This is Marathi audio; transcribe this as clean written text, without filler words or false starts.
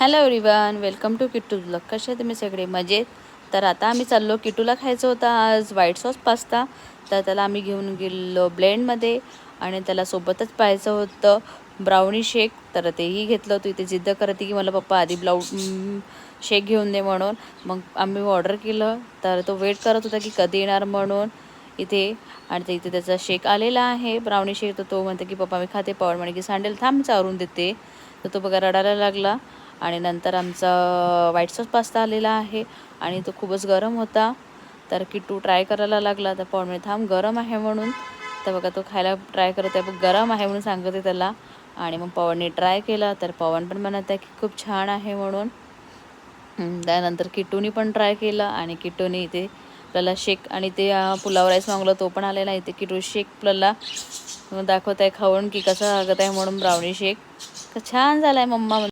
Hello everyone, welcome to Kittu blog. कसे आहे तुम्ही सगळे? मजेत. तर आता आम्ही चाललो. किट्टूला खायचं होतं आज व्हाईट सॉस पास्ता, तर त्याला आम्ही घेऊन गेलो ब्लेंडमध्ये आणि त्याला सोबतच पाहायचं होतं ब्राउनी शेक. तर तेही घेतलं होतं. इथे जिद्द करते की मला पप्पा आधी शेक घेऊन दे म्हणून. मग आम्ही ऑर्डर केलं. तर तो वेट करत होता की कधी येणार म्हणून इथे. आणि इथे त्याचा शेक आलेला आहे ब्राउनी शेक. तर तो म्हणते की पप्पा मी खाते. पवन म्हणे की सांडेल थांब चारून देते. तर तो बघा रडायला लागला. आणि नंतर आमचा व्हाईट सॉस पास्ता आलेला आहे आणि तो खूपच गरम होता. तर किट्टू ट्राय करायला लागला. तर पवन म्हणे थांब गरम आहे म्हणून. तर बघा तो खायला ट्राय करत आहे, गरम आहे म्हणून सांगते त्याला. आणि मग पवनने ट्राय केला. तर पवन पण म्हणत आहे की खूप छान आहे म्हणून. त्यानंतर किट्टूनी पण ट्राय केलं आणि किट्टूने इथे आपल्याला शेक आणि ते पुलाव राईस मागवलं, तो पण आलेला. इथे किट्टू शेक आपल्याला दाखवत आहे खाऊन की कसं लागत आहे म्हणून ब्राउनी शेक. तर छान झाला आहे मम्मा.